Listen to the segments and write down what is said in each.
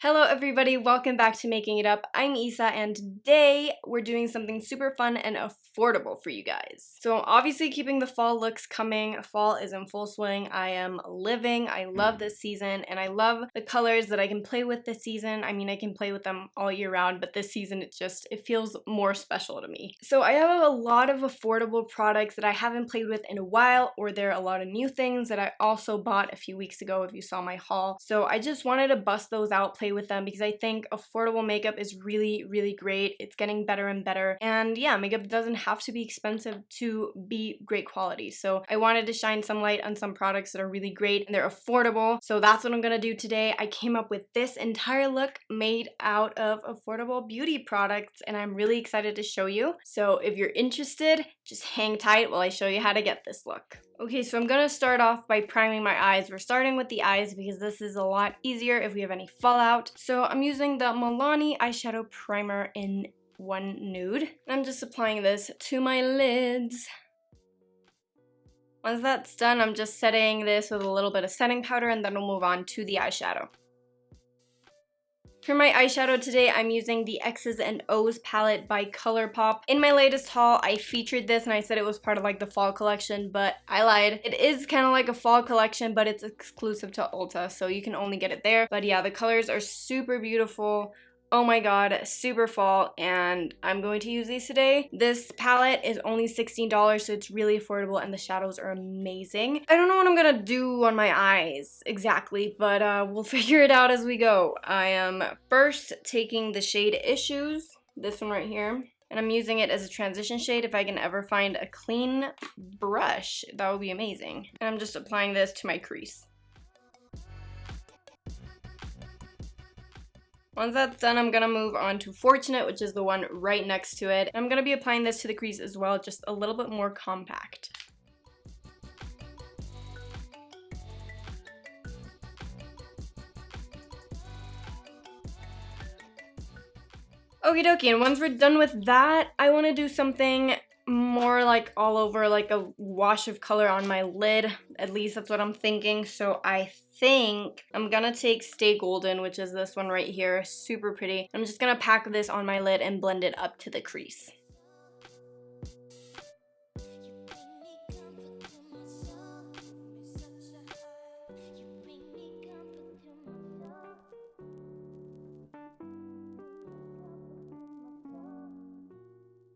Hello everybody, welcome back to Making It Up. I'm Isa and today we're doing something super fun and affordable for you guys. So obviously keeping the fall looks coming. Fall is in full swing. I am living. I love this season and I love the colors that I can play with this season. I mean, I can play with them all year round, but this season it feels more special to me. So I have a lot of affordable products that I haven't played with in a while, or there are a lot of new things that I also bought a few weeks ago if you saw my haul. So I just wanted to bust those out, play with them, because I think affordable makeup is really great. It's getting better and better, and yeah, makeup doesn't have to be expensive to be great quality. So I wanted to shine some light on some products that are really great and they're affordable. So that's what I'm gonna do today. I came up with this entire look made out of affordable beauty products and I'm really excited to show you. So if you're interested, just hang tight while I show you how to get this look. Okay, so I'm gonna start off by priming my eyes. We're starting with the eyes because this is a lot easier if we have any fallout. So I'm using the Milani eyeshadow primer in 1 Nude. And I'm just applying this to my lids. Once that's done, I'm just setting this with a little bit of setting powder and then we'll move on to the eyeshadow. For my eyeshadow today, I'm using the X's and O's palette by ColourPop. In my latest haul, I featured this and I said it was part of like the fall collection, but I lied. It is kind of like a fall collection, but it's exclusive to Ulta, so you can only get it there. But yeah, the colors are super beautiful. Oh my god, super fall, and I'm going to use these today. This palette is only $16, so it's really affordable, and the shadows are amazing. I don't know what I'm gonna do on my eyes exactly, but we'll figure it out as we go. I am first taking the shade Issues, this one right here, and I'm using it as a transition shade. If I can ever find a clean brush, that would be amazing. And I'm just applying this to my crease. Once that's done, I'm gonna move on to Fortunate, which is the one right next to it. I'm gonna be applying this to the crease as well, just a little bit more compact. Okie dokie, and once we're done with that, I wanna do something more like all over, like a wash of color on my lid. At least that's what I'm thinking. So I think I'm gonna take Stay Golden, which is this one right here, super pretty. I'm just gonna pack this on my lid and blend it up to the crease.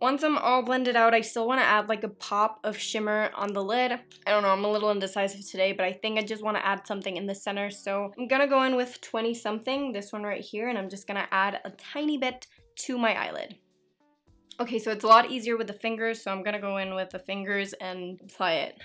Once I'm all blended out, I still want to add like a pop of shimmer on the lid. I don't know, I'm a little indecisive today, but I think I just want to add something in the center. So I'm gonna go in with 20 something, this one right here, and I'm just gonna add a tiny bit to my eyelid. Okay, so it's a lot easier with the fingers, so I'm gonna go in with the fingers and apply it.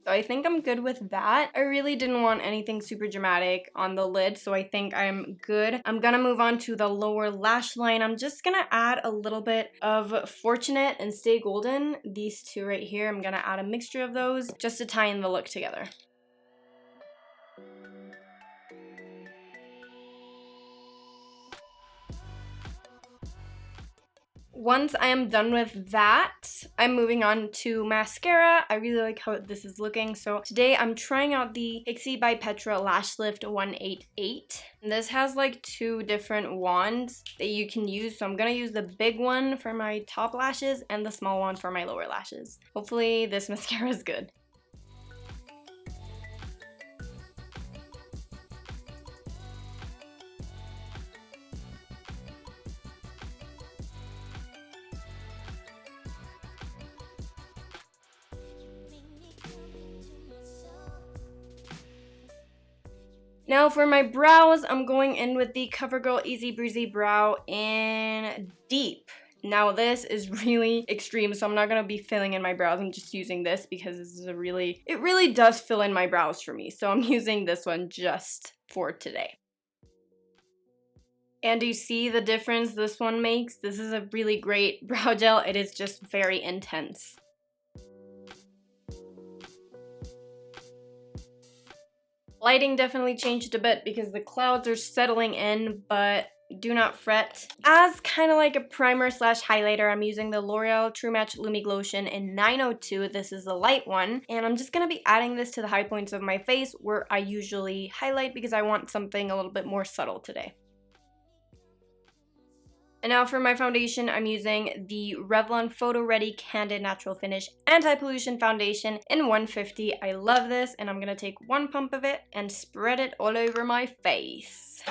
So I think I'm good with that. I really didn't want anything super dramatic on the lid, so I think I'm good. I'm gonna move on to the lower lash line. I'm just gonna add a little bit of Fortunate and Stay Golden. These two right here, I'm gonna add a mixture of those just to tie in the look together. Once I am done with that, I'm moving on to mascara. I really like how this is looking. So today I'm trying out the Pixi by Petra Lash Lift 188. And this has like 2 different wands that you can use. So I'm gonna use the big one for my top lashes and the small one for my lower lashes. Hopefully this mascara is good. Now for my brows, I'm going in with the CoverGirl Easy Breezy Brow in Deep. Now this is really extreme, so I'm not gonna be filling in my brows. I'm just using this because this is it really does fill in my brows for me. So I'm using this one just for today. And do you see the difference this one makes? This is a really great brow gel. It is just very intense. Lighting definitely changed a bit because the clouds are settling in, but Do Not Fret. As kind of like a primer slash highlighter, I'm using the L'Oreal True Match Lumi Glotion in 902. This is the light one. And I'm just going to be adding this to the high points of my face where I usually highlight because I want something a little bit more subtle today. And now for my foundation, I'm using the Revlon Photo Ready Candid Natural Finish Anti-Pollution Foundation in 150. I love this, and I'm going to take one pump of it and spread it all over my face.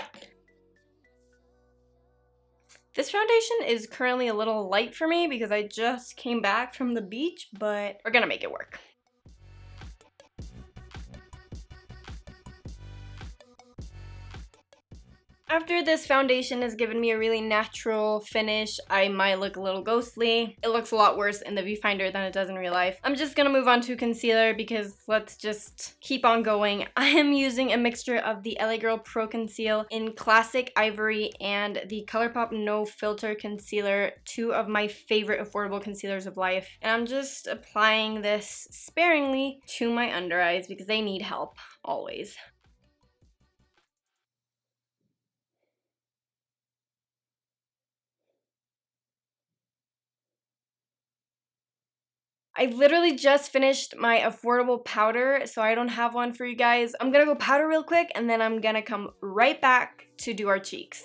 This foundation is currently a little light for me because I just came back from the beach, but we're going to make it work. After this foundation has given me a really natural finish, I might look a little ghostly. It looks a lot worse in the viewfinder than it does in real life. I'm just gonna move on to concealer because let's just keep on going. I am using a mixture of the LA Girl Pro Conceal in Classic Ivory and the ColourPop No Filter Concealer, two of my favorite affordable concealers of life. And I'm just applying this sparingly to my under eyes because they need help, always. I literally just finished my affordable powder, so I don't have one for you guys. I'm gonna go powder real quick, and then I'm gonna come right back to do our cheeks.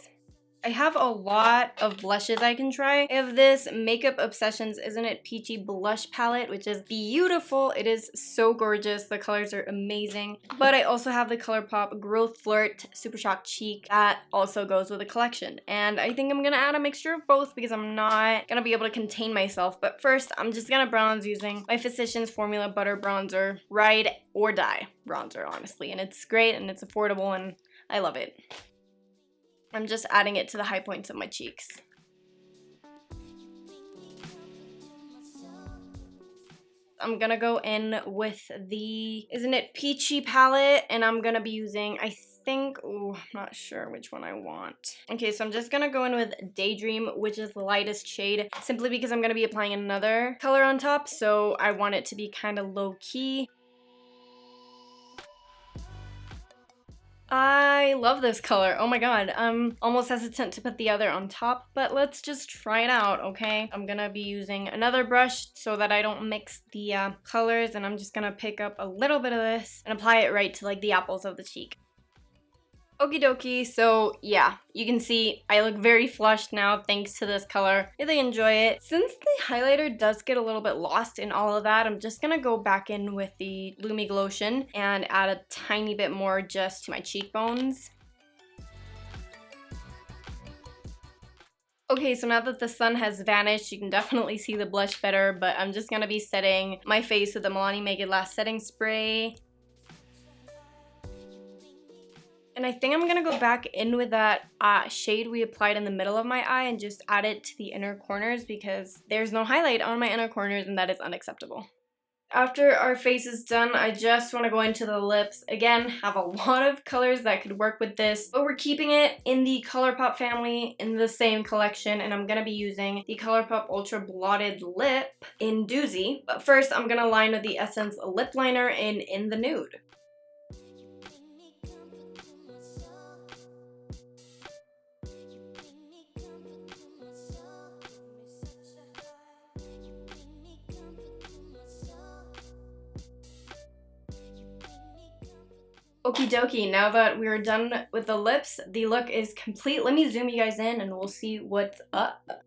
I have a lot of blushes I can try. I have this Makeup Obsessions Isn't It Peachy blush palette, which is beautiful. It is so gorgeous. The colors are amazing. But I also have the ColourPop Growth Flirt Super Shock Cheek that also goes with the collection. And I think I'm gonna add a mixture of both because I'm not gonna be able to contain myself. But first, I'm just gonna bronze using my Physicians Formula Butter Bronzer. Ride or Die bronzer, honestly. And it's great and it's affordable and I love it. I'm just adding it to the high points of my cheeks. I'm gonna go in with the Isn't It Peachy palette, and I'm gonna be using, I think, oh, I'm not sure which one I want. Okay, so I'm just gonna go in with Daydream, which is the lightest shade, simply because I'm gonna be applying another color on top, so I want it to be kind of low-key. I love this color. Oh my god. I'm almost hesitant to put the other on top, but let's just try it out, okay? I'm gonna be using another brush so that I don't mix the colors, and I'm just gonna pick up a little bit of this and apply it right to like the apples of the cheek. Okie dokie, so yeah, you can see I look very flushed now thanks to this color. Really enjoy it. Since the highlighter does get a little bit lost in all of that, I'm just gonna go back in with the Lumi Glotion and add a tiny bit more just to my cheekbones. Okay, so now that the sun has vanished, you can definitely see the blush better, but I'm just gonna be setting my face with the Milani Make It Last setting spray. And I think I'm gonna go back in with that shade we applied in the middle of my eye and just add it to the inner corners because there's no highlight on my inner corners and that is unacceptable. After our face is done, I just want to go into the lips. Again, have a lot of colors that could work with this, but we're keeping it in the ColourPop family in the same collection, and I'm going to be using the ColourPop Ultra Blotted Lip in Doozy. But first, I'm going to line with the Essence Lip Liner in the Nude. Okie dokie, now that we're done with the lips, the look is complete. Let me zoom you guys in and we'll see what's up.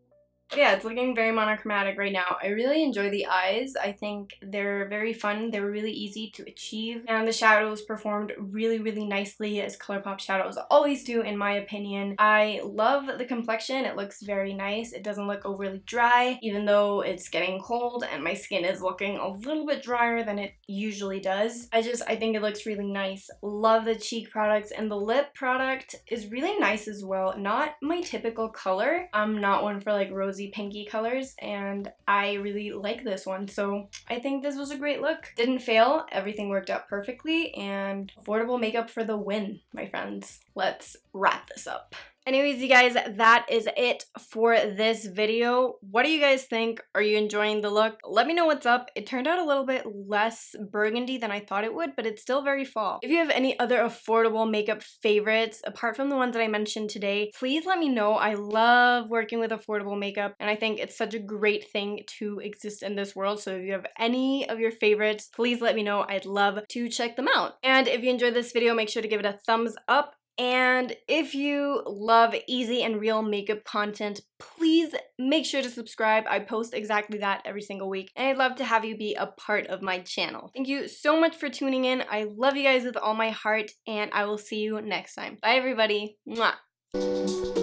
Yeah, it's looking very monochromatic right now. I really enjoy the eyes. I think they're very fun. They're really easy to achieve. And the shadows performed really, really nicely as ColourPop shadows always do, in my opinion. I love the complexion. It looks very nice. It doesn't look overly dry, even though it's getting cold and my skin is looking a little bit drier than it usually does. I think it looks really nice. Love the cheek products, and the lip product is really nice as well. Not my typical color. I'm not one for like rosy pinky colors, and I really like this one, so I think this was a great look. Didn't fail, everything worked out perfectly, and affordable makeup for the win, my friends. Let's wrap this up. Anyways, you guys, that is it for this video. What do you guys think? Are you enjoying the look? Let me know what's up. It turned out a little bit less burgundy than I thought it would, but it's still very fall. If you have any other affordable makeup favorites, apart from the ones that I mentioned today, please let me know. I love working with affordable makeup, and I think it's such a great thing to exist in this world. So if you have any of your favorites, please let me know. I'd love to check them out. And if you enjoyed this video, make sure to give it a thumbs up. And if you love easy and real makeup content, please make sure to subscribe. I post exactly that every single week, and I'd love to have you be a part of my channel. Thank you so much for tuning in. I love you guys with all my heart, and I will see you next time. Bye, everybody. Mwah.